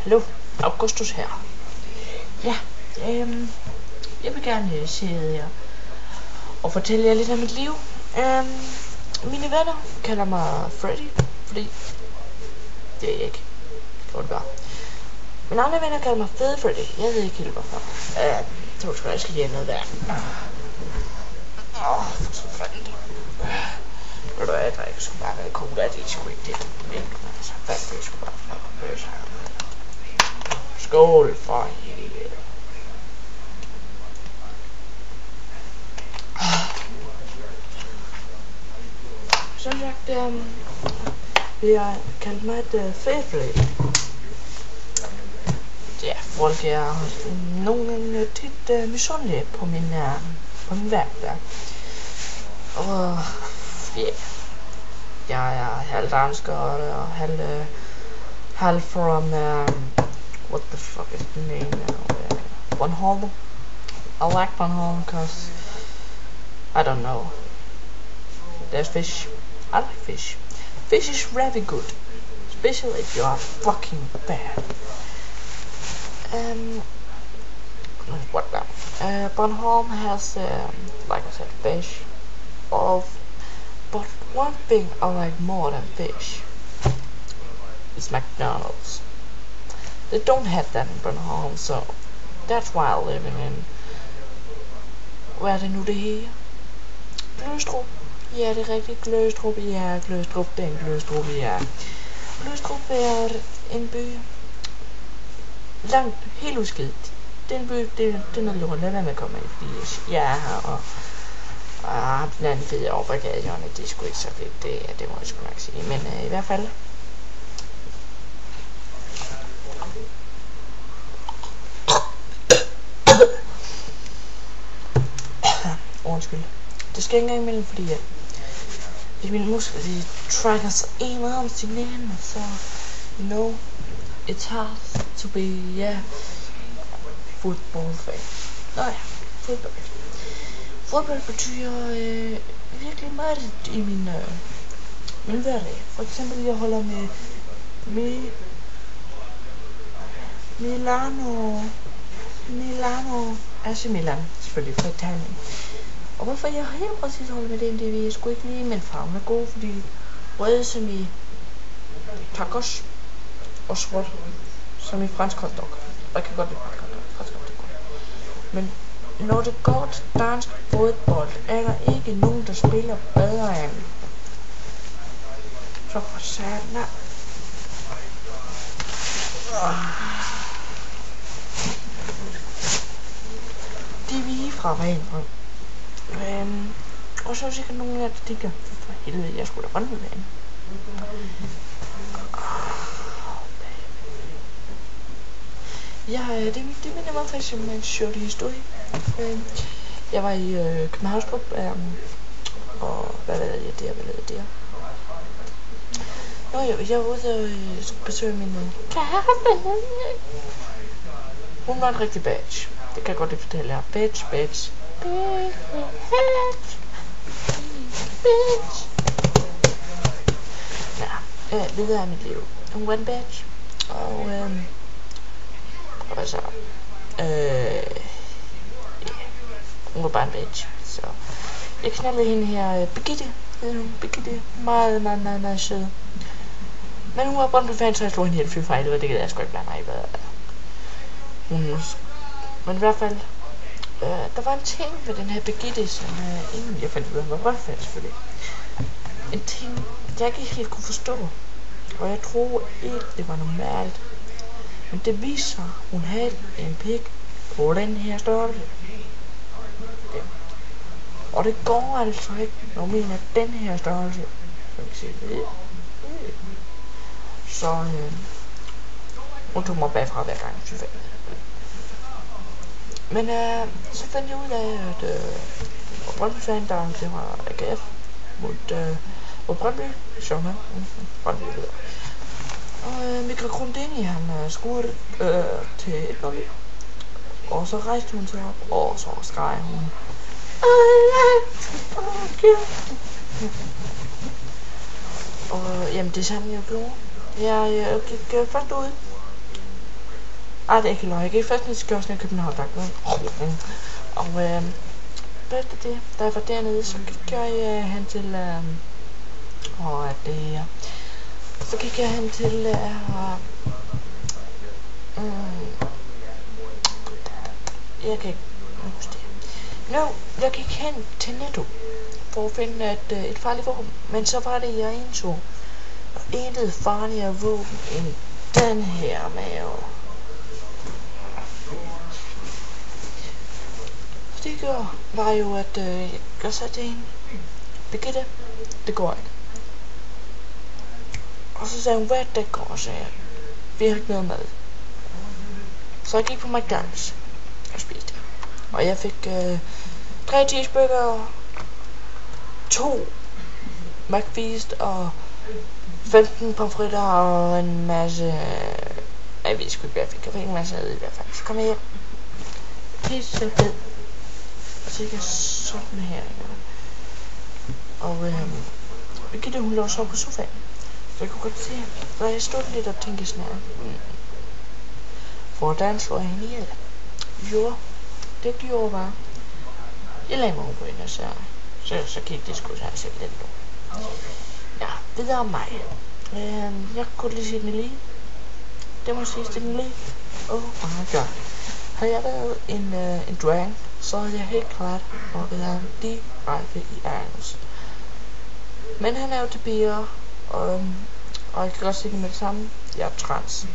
Hallo, Augustus her. Ja, jeg vil gerne sidde her og fortælle jer lidt om mit liv. Mine venner kalder mig Freddy, fordi det er jeg ikke. Det var det bare. Mine andre venner kalder mig Fede Freddy. Jeg ved ikke helt hvorfor. Så tror jeg skal lige have noget vand. For så fanden. Ved du hvad, jeg drikker sgu bare noget cola, det er sgu ikke det. Altså, hvad er det sgu bare for noget? Skål for helvede. Som sagt, vil jeg kalde mig et fæflæg. Ja, folk er nogle gange tit misundelige på min værk der. Og ja, jeg er halv dansker og halv from what the fuck is the name now? Bornholm. I like Bornholm because I don't know. There's fish. I like fish. Fish is really good, especially if you are fucking bad. What now? Bornholm has, like I said, fish. But one thing I like more than fish is McDonald's. They don't have that in Bornholm, so that's why I'm living in. Hvad er det nu det her? Gløstrup. Ja, det er rigtigt. Gløstrup. Ja, Gløstrup. Den Gløstrup. Ja. Gløstrup er en by langt, helt udskilt. Den by, den er lort. Lad være med at komme ind, fordi jeg er her, og den anden fede over på gadehjørnet, det er sgu ikke så fedt. Det må jeg sgu nok sige. Men i hvert fald. Undskyld. Det skal ikke engang imellem, fordi hvis mine muskler de trækker sig en om sin ende, så you know, it's hard to be football fan. Nå ja, fodbold. Fodbold betyder virkelig meget i min hverdag. For eksempel jeg holder med Milano AC Milan, selvfølgelig fra Italien. Og hvorfor jeg helt præcis holder med den, det ved jeg sgu ikke lige, men farven er god, fordi rød som i tacos og sort som i fransk hotdog. Og jeg kan godt lide fransk hotdog. Men når det går til dansk fodbold, er der ikke nogen, der spiller bedre end. Så for satan. De er vi fra vejen fra. Og så er der sikkert nogen af jer, der tænker, for helvede, jeg skulle da rønne med hende. Ja, det minder mig faktisk om en sjov historie. Jeg var i Københavnstrup, og hvad lavede jeg der? Nå jo, jeg var ude og besøge min kæreste. Hun var en rigtig badge. Det kan jeg godt lige fortælle jer. Badge. Ja, videre af mit liv. Hun var en badge. Og hvad så? Hun var bare en badge. Så jeg knaldede hende her, Birgitte. Birgitte. Meget sød. Men hun var Brøndby-fan, så jeg slog hende helt fyr fra helvede. Det kan jeg sgu ikke blande mig i, hvad men i hvert fald, der var en ting ved den her Birgitte, som inden jeg fandt ud af, hun var Brøndby-fan selvfølgelig. En ting, jeg ikke helt kunne forstå. Og jeg troede ikke, det var normalt. Men det viser sig, hun havde en pik på den her størrelse. Ja. Og det går altså ikke, når man mener den her størrelse. Så hun tog mig bagfra hver gang, synes jeg. Men så fandt jeg ud af, at Brøndby-fan, der var AGF mod Brøndby, sjovt nok, Brøndby hedder. Og Mikkel Grundini, han scorede til 1-0. Og så rejste hun sig op, og så skreg hun. Og jamen det samme jeg gjorde. Jeg gik først ud Ej, det er ikke løg. Jeg gik først ned til kiosken i København. Og efter det, da jeg var dernede, så gik jeg hen til... Så gik jeg hen til... jeg kan ikke huske det. Jeg gik hen til Netto for at finde et farligt våben. Men så var det, jeg indså intet farligere våben end den her mave. Det gjorde, var jo, at jeg sagde til hende, Birgitte, det går ikke. Og så sagde hun, hvad det går, sagde jeg. Vi har ikke noget mad. Så jeg gik på McDonald's og spiste. Og jeg fik 3 cheeseburger, 2 McFeast og 15 pomfritter og en masse... Jeg ved sgu ikke, hvad jeg fik. Jeg fik en masse ad i hvert fald. Så kom jeg hjem. Helt så fed. Cirka sådan her. Og Birgitte, hun lå så på sofaen. Så jeg kunne godt se, når jeg stod lidt og tænkte sådan her. Hvordan slår jeg hende ihjel? Jo, det gjorde bare. Jeg lagde mig på hende, og så gik det sgu sig selv lidt nu. Ja, videre om mig. Jeg kunne lige se den lige. Det må sige, den lige. Oh my god. Havde jeg været en drag, så havde jeg helt klart rokket ham direkte i anus. Men han er jo til bier, og jeg kan godt sige det med det samme. Jeg er trans.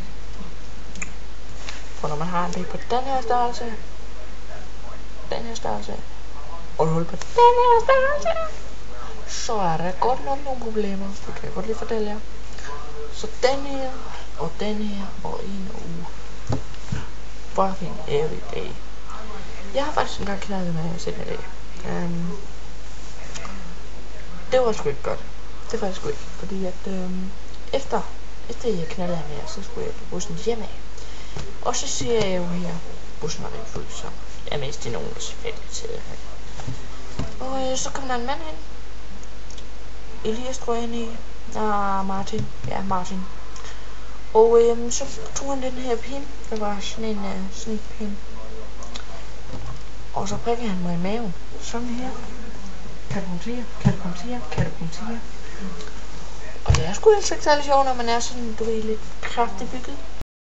For når man har en pik på den her størrelse, og et hul på den her størrelse, så er der godt nok nogle problemer. Det kan jeg godt lige fortælle jer. Så den her, og en uge. Fucking every day. Jeg har faktisk engang knaldet med at sætte med det. Det var sgu ikke godt. Det var det sgu ikke. Fordi at efter jeg knaldede med, så skulle jeg på bussen hjemme af. Og så siger jeg jo her, bussen var lidt fuld, så jeg mistede nogen tilfældighed. Og så kom der en mand hen. Elias tror jeg i. Martin. Ja, Martin. Og så tog han den her pin. Det var sådan en snigpin. Og så prikkede han mig i maven. Sådan her. Kan du komme til? Og det er sgu ikke særlig sjovt, når man er sådan, du ved, lidt kraftigt bygget.